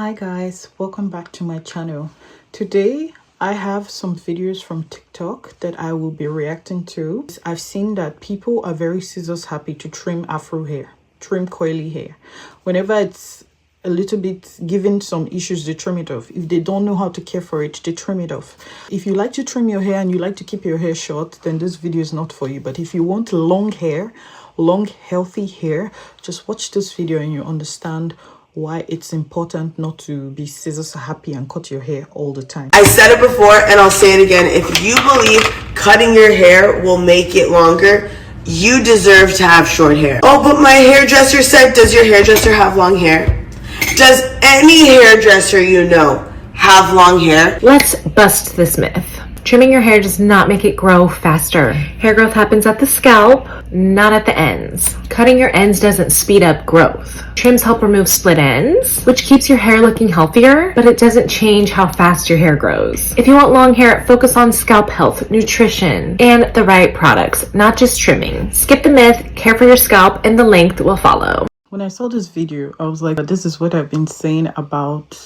Hi guys, welcome back to my channel. Today I have some videos from TikTok that I will be reacting to. I've seen that people are very scissors happy to trim afro hair, trim coily hair. Whenever it's a little bit given some issues, they trim it off. If they don't know how to care for it, they trim it off. If you like to trim your hair and you like to keep your hair short, then this video is not for you. But if you want long hair, long healthy hair, just watch this video and you understand why it's important not to be scissors happy and cut your hair all the time. I said it before and I'll say it again. If you believe cutting your hair will make it longer, you deserve to have short hair. Oh, but my hairdresser said, does your hairdresser have long hair? Does any hairdresser you know have long hair? Let's bust this myth. Trimming your hair does not make it grow faster. Hair growth happens at the scalp, not at the ends. Cutting your ends doesn't speed up growth. Trims help remove split ends, which keeps your hair looking healthier, but it doesn't change how fast your hair grows. If you want long hair, focus on scalp health, nutrition, and the right products, not just trimming. Skip the myth, care for your scalp, and the length will follow. When I saw this video, I was like, this is what I've been saying about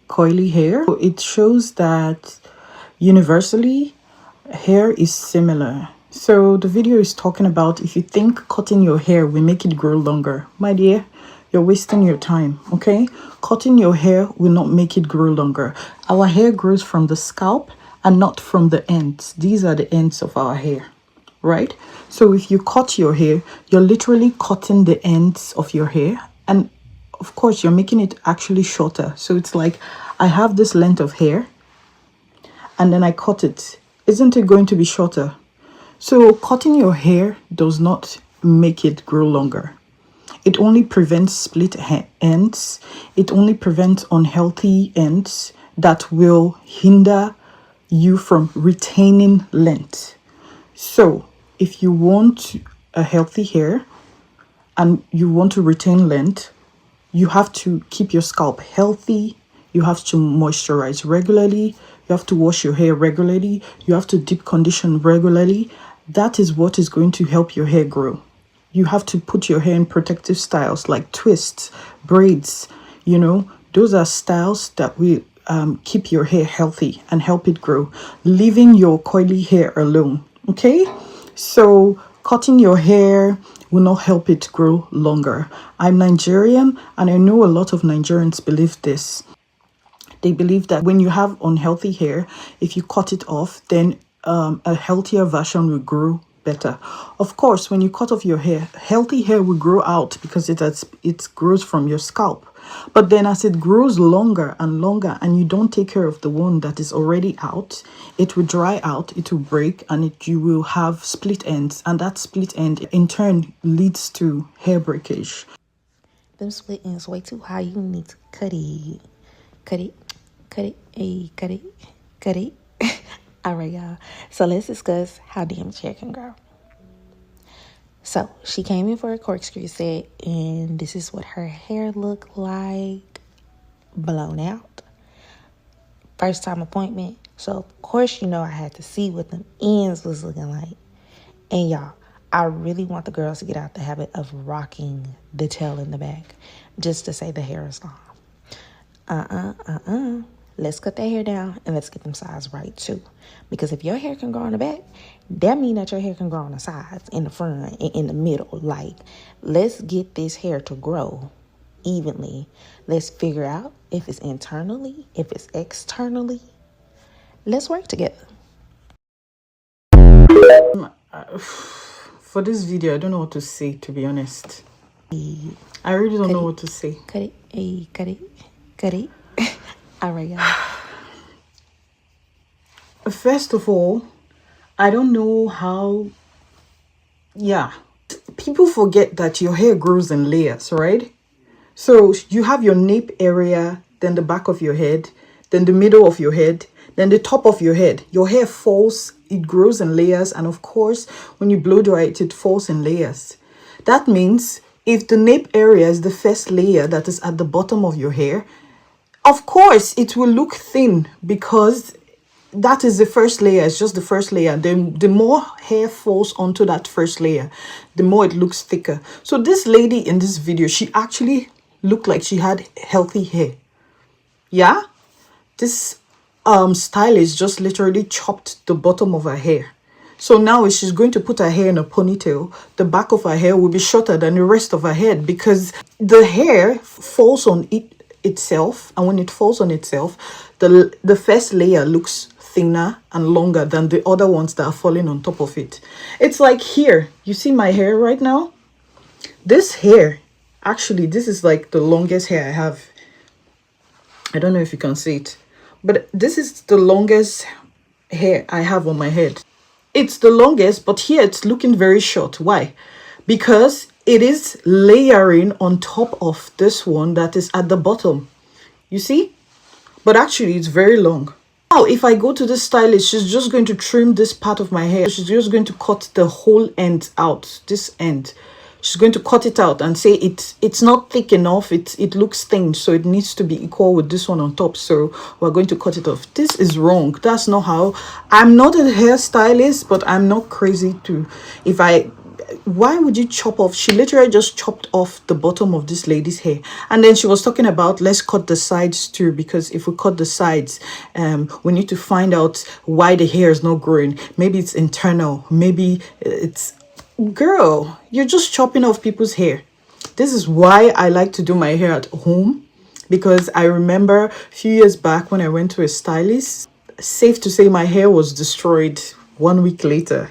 coily hair. It shows that universally hair is similar. So the video is talking about if you think cutting your hair will make it grow longer, my dear, you're wasting your time. Okay, cutting your hair will not make it grow longer. Our hair grows from the scalp and not from the ends. These are the ends of our hair, right? So if you cut your hair, you're literally cutting the ends of your hair, and of course you're making it actually shorter. So it's like I have this length of hair and then I cut it. Isn't it going to be shorter? So cutting your hair does not make it grow longer. It only prevents split ends. It only prevents unhealthy ends that will hinder you from retaining length. So if you want a healthy hair and you want to retain length, you have to keep your scalp healthy. You have to moisturize regularly. You have to wash your hair regularly. You have to deep condition regularly. That is what is going to help your hair grow. You have to put your hair in protective styles like twists, braids. You know, those are styles that will keep your hair healthy and help it grow. Leaving your coily hair alone. Okay? So cutting your hair will not help it grow longer. I'm Nigerian and I know a lot of Nigerians believe this. They believe that when you have unhealthy hair, if you cut it off, then a healthier version will grow better. Of course, when you cut off your hair, healthy hair will grow out because it grows from your scalp. But then as it grows longer and longer and you don't take care of the one that is already out, it will dry out, it will break, and you will have split ends. And that split end in turn leads to hair breakage. Them split ends way too high. You need to cut it. Cut it. Cut it. Hey, cut it. Cut it. All right, y'all. So let's discuss how damaged hair can grow. So she came in for a corkscrew set, and this is what her hair looked like, blown out. First time appointment. So of course, you know, I had to see what them ends was looking like. And y'all, I really want the girls to get out the habit of rocking the tail in the back just to say the hair is long. Let's cut that hair down and let's get them sides right too. Because if your hair can grow on the back, that means that your hair can grow on the sides, in the front, and in the middle. Like, let's get this hair to grow evenly. Let's figure out if it's internally, if it's externally. Let's work together. For this video, I don't know what to say, to be honest. I really don't know what to say. Cut it. Hey, cut it. Cut it. All right, y'all. First of all, I don't know how. Yeah, people forget that your hair grows in layers, right? So you have your nape area, then the back of your head, then the middle of your head, then the top of your head. Your hair falls, it grows in layers, and of course, when you blow dry it, it falls in layers. That means if the nape area is the first layer that is at the bottom of your hair, of course, it will look thin because that is the first layer. It's just the first layer. Then the more hair falls onto that first layer, the more it looks thicker. So this lady in this video, she actually looked like she had healthy hair. Yeah, this stylist just literally chopped the bottom of her hair. So now if she's going to put her hair in a ponytail, the back of her hair will be shorter than the rest of her head, because the hair falls on itself, and when it falls on itself, the first layer looks thinner and longer than the other ones that are falling on top of it. It's like here, you see my hair right now? This hair, actually, this is like the longest hair I have. I don't know if you can see it, but this is the longest hair I have on my head. It's the longest, but here it's looking very short. Why? Because it is layering on top of this one that is at the bottom. You see? But actually, it's very long. Now, if I go to the stylist, she's just going to trim this part of my hair. She's just going to cut the whole end out, this end. She's going to cut it out and say it's not thick enough. It looks thin, so it needs to be equal with this one on top. So we're going to cut it off. This is wrong. That's not how. I'm not a hairstylist, but I'm not crazy to. Why would you chop off? She literally just chopped off the bottom of this lady's hair, and then she was talking about let's cut the sides too, because if we cut the sides, we need to find out why the hair is not growing. Maybe it's internal. Maybe it's. Girl, you're just chopping off people's hair. This is why I like to do my hair at home, because I remember a few years back when I went to a stylist, safe to say my hair was destroyed 1 week later,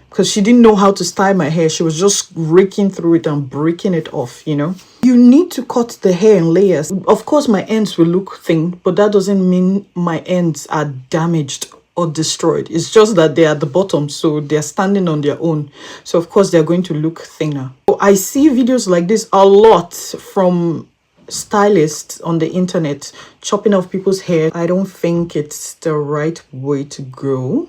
because she didn't know how to style my hair. She was just raking through it and breaking it off, you know. You need to cut the hair in layers. Of course, my ends will look thin, but that doesn't mean my ends are damaged or destroyed. It's just that they're at the bottom, so they're standing on their own. So of course they're going to look thinner. So I see videos like this a lot from stylists on the internet chopping off people's hair. I don't think it's the right way to go.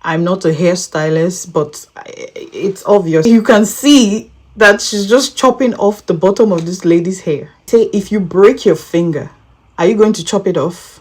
I'm not a hairstylist, but it's obvious. You can see that she's just chopping off the bottom of this lady's hair. Say, if you break your finger, are you going to chop it off?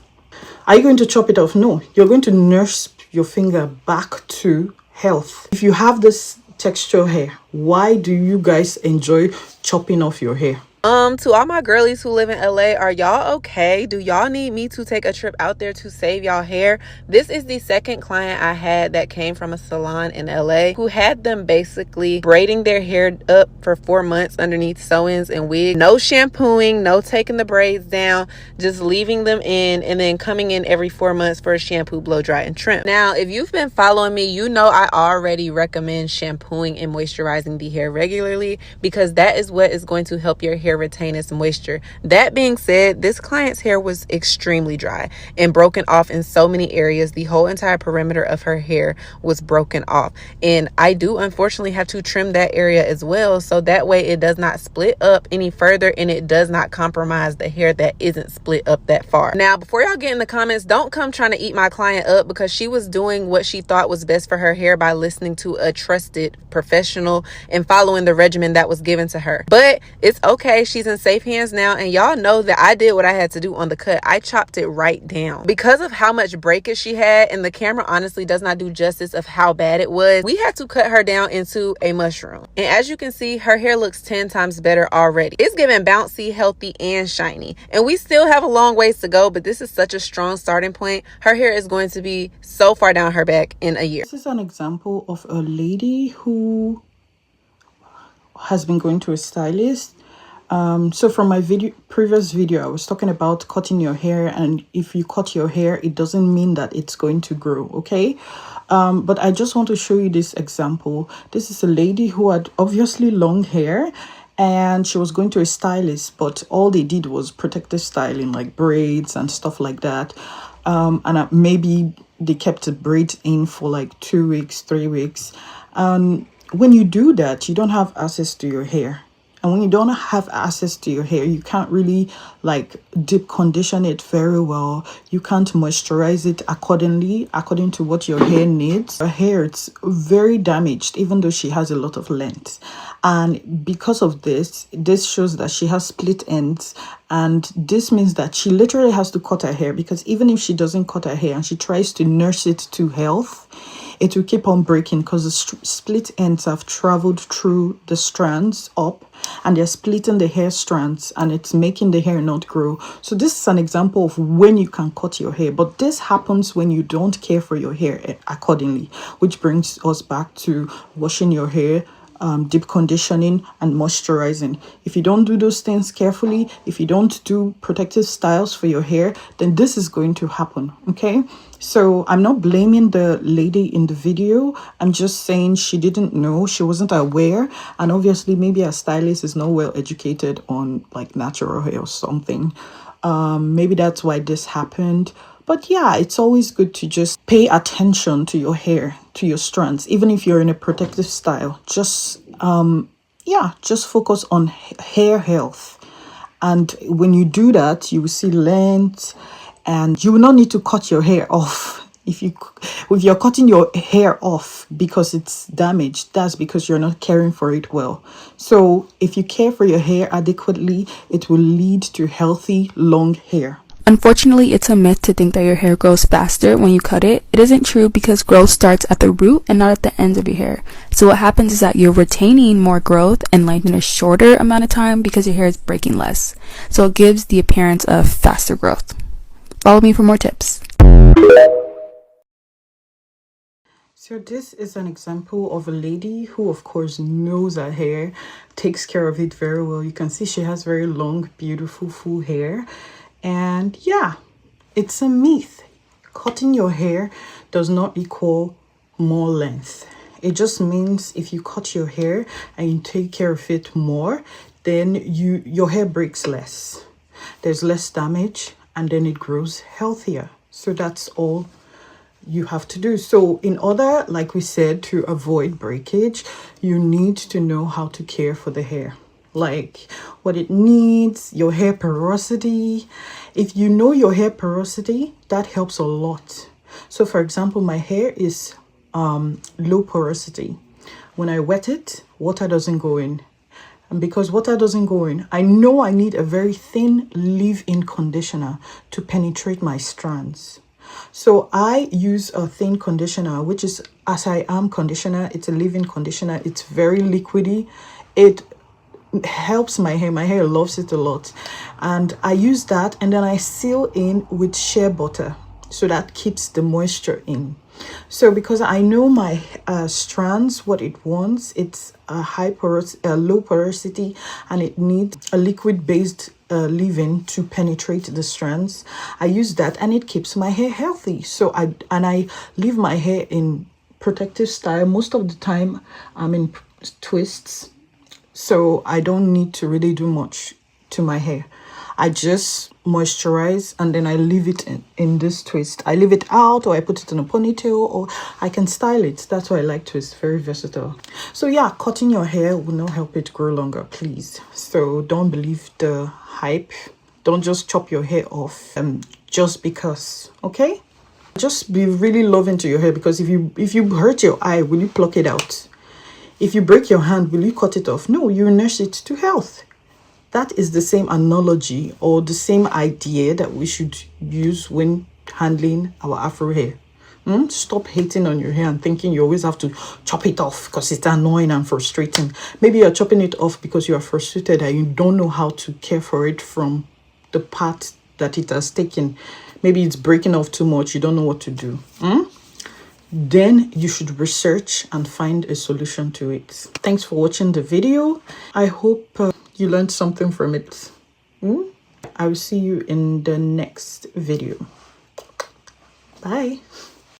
Are you going to chop it off? No, you're going to nurse your finger back to health. If you have this texture hair, why do you guys enjoy chopping off your hair? To all my girlies who live in LA, are y'all okay? Do y'all need me to take a trip out there to save y'all hair? This is the second client I had that came from a salon in LA who had them basically braiding their hair up for 4 months underneath sew-ins and wigs. No shampooing, no taking the braids down, just leaving them in and then coming in every 4 months for a shampoo, blow dry, and trim. Now, if you've been following me, you know I already recommend shampooing and moisturizing the hair regularly, because that is what is going to help your hair retain its moisture. That being said, this client's hair was extremely dry and broken off in so many areas. The whole entire perimeter of her hair was broken off, and I do unfortunately have to trim that area as well, so that way it does not split up any further and it does not compromise the hair that isn't split up that far. Now, before y'all get in the comments, don't come trying to eat my client up, because she was doing what she thought was best for her hair by listening to a trusted professional and following the regimen that was given to her. But it's okay. She's in safe hands now, and y'all know that I did what I had to do on the cut. I chopped it right down. Because of how much breakage she had, and the camera honestly does not do justice of how bad it was, we had to cut her down into a mushroom. And as you can see, her hair looks 10 times better already. It's giving bouncy, healthy, and shiny. And we still have a long ways to go, but this is such a strong starting point. Her hair is going to be so far down her back in a year. This is an example of a lady who has been going to a stylist. So from my previous video, I was talking about cutting your hair, and if you cut your hair, it doesn't mean that it's going to grow, okay? But I just want to show you this example. This is a lady who had obviously long hair, and she was going to a stylist, but all they did was protective styling, like braids and stuff like that. And maybe they kept the braids in for like 2 weeks, 3 weeks. When you do that, you don't have access to your hair. And when you don't have access to your hair, you can't really like deep condition it very well. You can't moisturize it according to what your hair needs. Her hair, it's very damaged, even though she has a lot of length. And because of this shows that she has split ends. And this means that she literally has to cut her hair, because even if she doesn't cut her hair and she tries to nurse it to health, it will keep on breaking because the split ends have traveled through the strands up, and they're splitting the hair strands, and it's making the hair not grow. So this is an example of when you can cut your hair, but this happens when you don't care for your hair accordingly, which brings us back to washing your hair, deep conditioning and moisturizing. If you don't do those things carefully, if you don't do protective styles for your hair, then this is going to happen. Okay, so I'm not blaming the lady in the video. I'm just saying she didn't know, she wasn't aware, and obviously maybe a stylist is not well educated on like natural hair or something. Maybe that's why this happened. But yeah, it's always good to just pay attention to your hair, to your strands, even if you're in a protective style. Just just focus on hair health. And when you do that, you will see length, and you will not need to cut your hair off. If you're cutting your hair off because it's damaged, that's because you're not caring for it well. So if you care for your hair adequately, it will lead to healthy, long hair. Unfortunately, it's a myth to think that your hair grows faster when you cut it. It isn't true because growth starts at the root and not at the ends of your hair. So what happens is that you're retaining more growth and length in a shorter amount of time because your hair is breaking less. So it gives the appearance of faster growth. Follow me for more tips. So this is an example of a lady who of course knows her hair, takes care of it very well. You can see she has very long, beautiful, full hair. And yeah, it's a myth. Cutting your hair does not equal more length. It just means if you cut your hair and you take care of it more, then your hair breaks less. There's less damage, and then it grows healthier. So that's all you have to do. So in order, like we said, to avoid breakage, you need to know how to care for the hair, like what it needs, your hair porosity. If you know your hair porosity, that helps a lot. So for example, my hair is low porosity. When I wet it, water doesn't go in. And because water doesn't go in, I know I need a very thin leave-in conditioner to penetrate my strands. So I use a thin conditioner, which is As I Am conditioner. It's a leave-in conditioner. It's very liquidy. It helps my hair. My hair loves it a lot. And I use that, and then I seal in with shea butter. So that keeps the moisture in. So because I know my strands, what it wants, it's a low porosity, and it needs a liquid-based leave-in to penetrate the strands. I use that, and it keeps my hair healthy. So I leave my hair in protective style. Most of the time, I'm in twists, so I don't need to really do much to my hair. I just moisturize, and then I leave it in this twist. I leave it out, or I put it in a ponytail, or I can style it. That's why I like twist. Very versatile. So yeah, cutting your hair will not help it grow longer, please. So don't believe the hype. Don't just chop your hair off just because, okay? Just be really loving to your hair, because if you hurt your eye, will you pluck it out? If you break your hand, will you cut it off? No, you nurse it to health. That is the same analogy or the same idea that we should use when handling our Afro hair. Stop hating on your hair and thinking you always have to chop it off because it's annoying and frustrating. Maybe you're chopping it off because you are frustrated and you don't know how to care for it from the part that it has taken. Maybe it's breaking off too much. You don't know what to do. Then you should research and find a solution to it. Thanks for watching the video. I hope you learned something from it. I will see you in the next video. Bye.